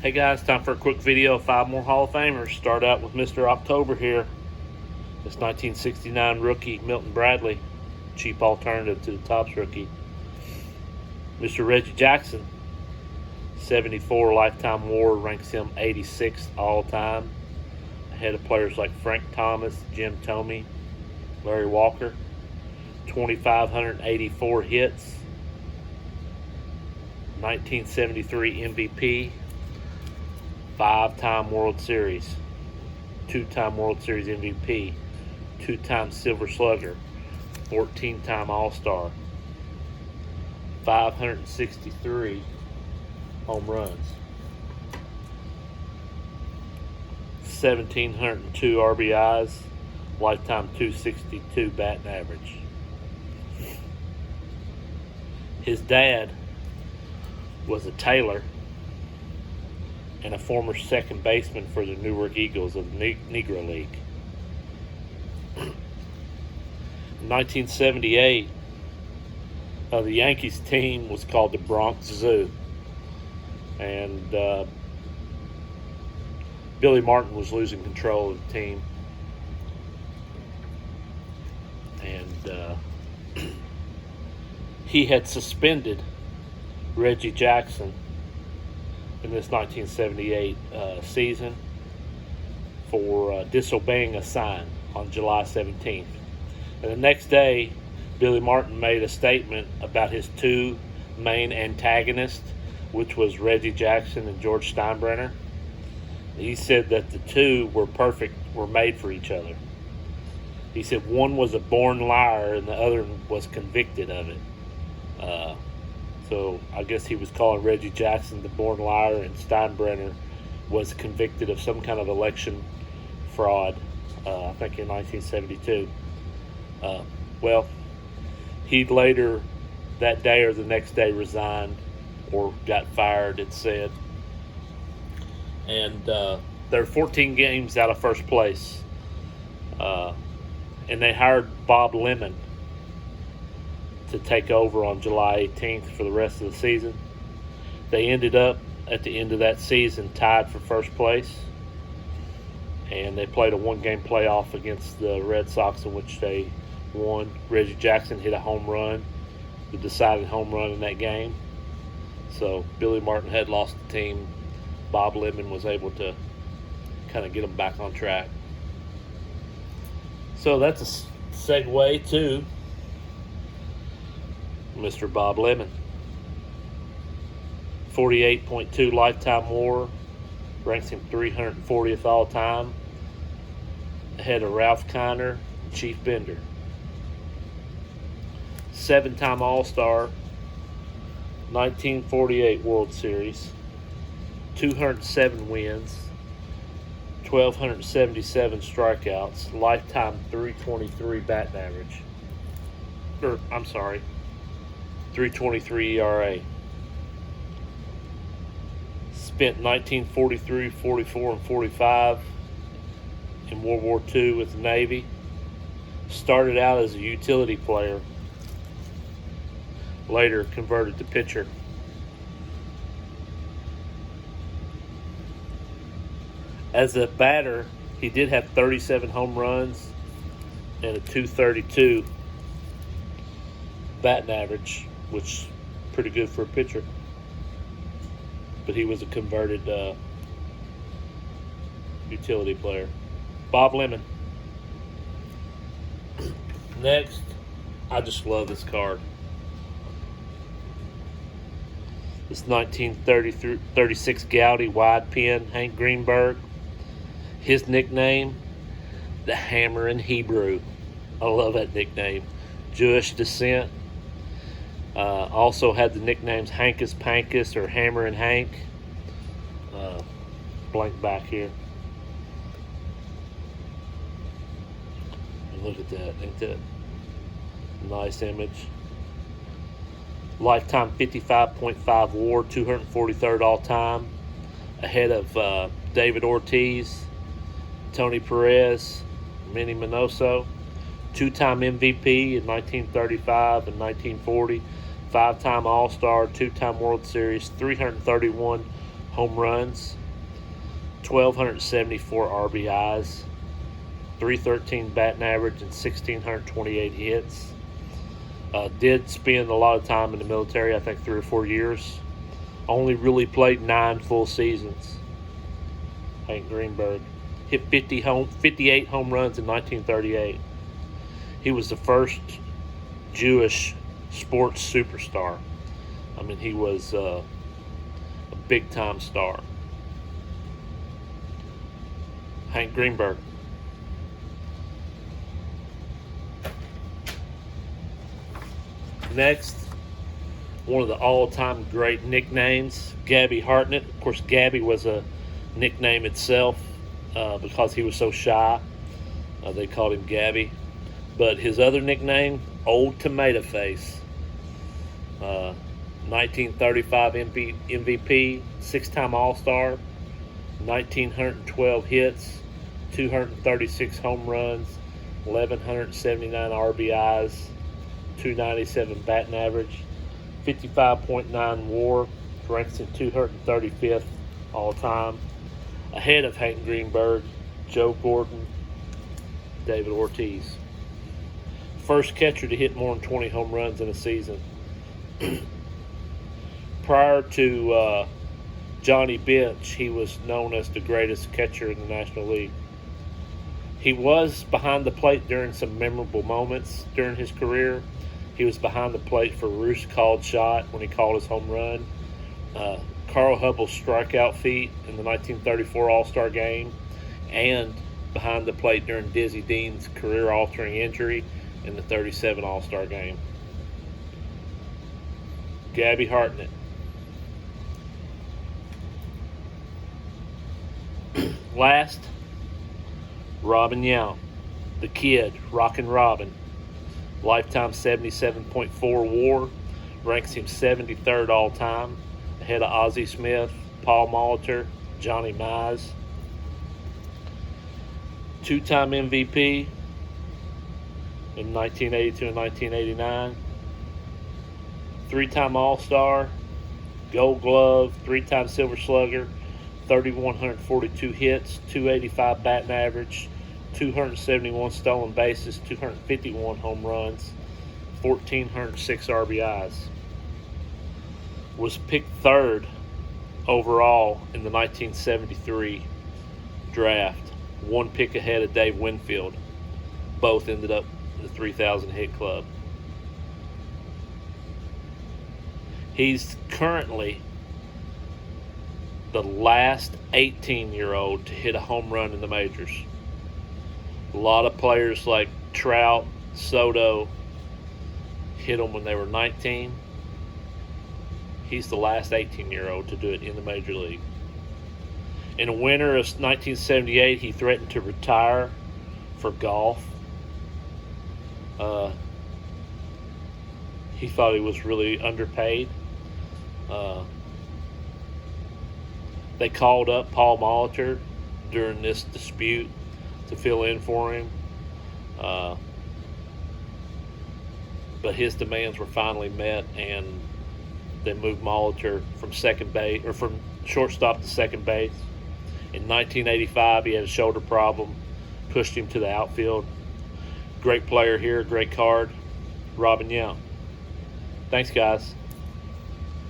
Hey guys, time for a quick video of 5 more Hall of Famers. Start out with Mr. October here. This 1969 rookie, Milton Bradley. Cheap alternative to the Topps rookie. Mr. Reggie Jackson, 74 lifetime WAR, ranks him 86th all time. Ahead of players like Frank Thomas, Jim Thome, Larry Walker. 2,584 hits. 1973 MVP. 5-time World Series, 2-time World Series MVP, 2-time Silver Slugger, 14-time All-Star, 563 home runs, 1,702 RBIs, lifetime 262 batting average. His dad was a tailor and a former second baseman for the Newark Eagles of the Negro League. In 1978, the Yankees team was called the Bronx Zoo, and Billy Martin was losing control of the team, and he had suspended Reggie Jackson in this 1978 season for disobeying a sign on July 17th. And the next day, Billy Martin made a statement about his two main antagonists, which was Reggie Jackson and George Steinbrenner. He said that the two were made for each other. He said one was a born liar and the other was convicted of it. So I guess he was calling Reggie Jackson the born liar, and Steinbrenner was convicted of some kind of election fraud, I think in 1972. Well, he later, that day or the next day, resigned or got fired, it said. And they're 14 games out of first place. And they hired Bob Lemon to take over on July 18th for the rest of the season. They ended up at the end of that season tied for first place, and they played a one-game playoff against the Red Sox in which they won. Reggie Jackson hit a home run, the deciding home run in that game. So Billy Martin had lost the team. Bob Lemon was able to kind of get them back on track. So that's a segue to Mr. Bob Lemon. 48.2 lifetime WAR, ranks him 340th all time, ahead of Ralph Kiner and Chief Bender. 7-time All-Star, 1948 World Series, 207 wins, 1,277 strikeouts, lifetime 323 batting average. 323 ERA. Spent 1943, 44, and 45 in World War II with the Navy. Started out as a utility player. Later converted to pitcher. As a batter, he did have 37 home runs and a 232 batting average, which is pretty good for a pitcher. But he was a converted utility player. Bob Lemon. Next, I just love this card. This 1936 Gowdy wide pen, Hank Greenberg. His nickname, the Hammer in Hebrew. I love that nickname. Jewish descent. Also had the nicknames Hankus Pankus or Hammer and Hank. Blank back here. And look at that. Ain't that a nice image? Lifetime 55.5 WAR, 243rd all time. Ahead of David Ortiz, Tony Perez, Manny Minoso. 2-time MVP in 1935 and 1940. 5-time All-Star, 2-time World Series, 331 home runs, 1,274 RBIs, 313 batting average, and 1,628 hits. Did spend a lot of time in the military, I think 3 or 4 years. Only really played 9 full seasons. Hank Greenberg hit 58 home runs in 1938. He was the first Jewish sports superstar. I mean, he was a big-time star. Hank Greenberg. Next, one of the all-time great nicknames, Gabby Hartnett. Of course, Gabby was a nickname itself because he was so shy. They called him Gabby. But his other nickname, Old Tomato Face. 1935 MVP, 6-time All-Star, 1,912 hits, 236 home runs, 1,179 RBIs, 297 batting average, 55.9 WAR, ranks in 235th all time, ahead of Hank Greenberg, Joe Gordon, David Ortiz. First catcher to hit more than 20 home runs in a season. Prior to Johnny Bench, he was known as the greatest catcher in the National League. He was behind the plate during some memorable moments during his career. He was behind the plate for Roos' called shot when he called his home run, Carl Hubbell's strikeout feat in the 1934 All-Star Game, and behind the plate during Dizzy Dean's career-altering injury in the 37 All-Star Game. Gabby Hartnett. Last, Robin Yount, the kid, Rockin' Robin. Lifetime 77.4 WAR, ranks him 73rd all-time, ahead of Ozzie Smith, Paul Molitor, Johnny Mize. 2-time MVP in 1982 and 1989. 3-time All-Star, Gold Glove, 3-time Silver Slugger, 3,142 hits, 285 batting average, 271 stolen bases, 251 home runs, 1,406 RBIs. Was picked 3rd overall in the 1973 draft, 1 pick ahead of Dave Winfield. Both ended up in the 3,000 hit club. He's currently the last 18-year-old to hit a home run in the majors. A lot of players like Trout, Soto hit them when they were 19. He's the last 18-year-old to do it in the major league. In the winter of 1978, he threatened to retire for golf. He thought he was really underpaid. They called up Paul Molitor during this dispute to fill in for him. But his demands were finally met, and they moved Molitor from second base, or from shortstop to second base. In 1985, he had a shoulder problem, pushed him to the outfield. Great player here, great card, Robin Yount. Thanks, guys.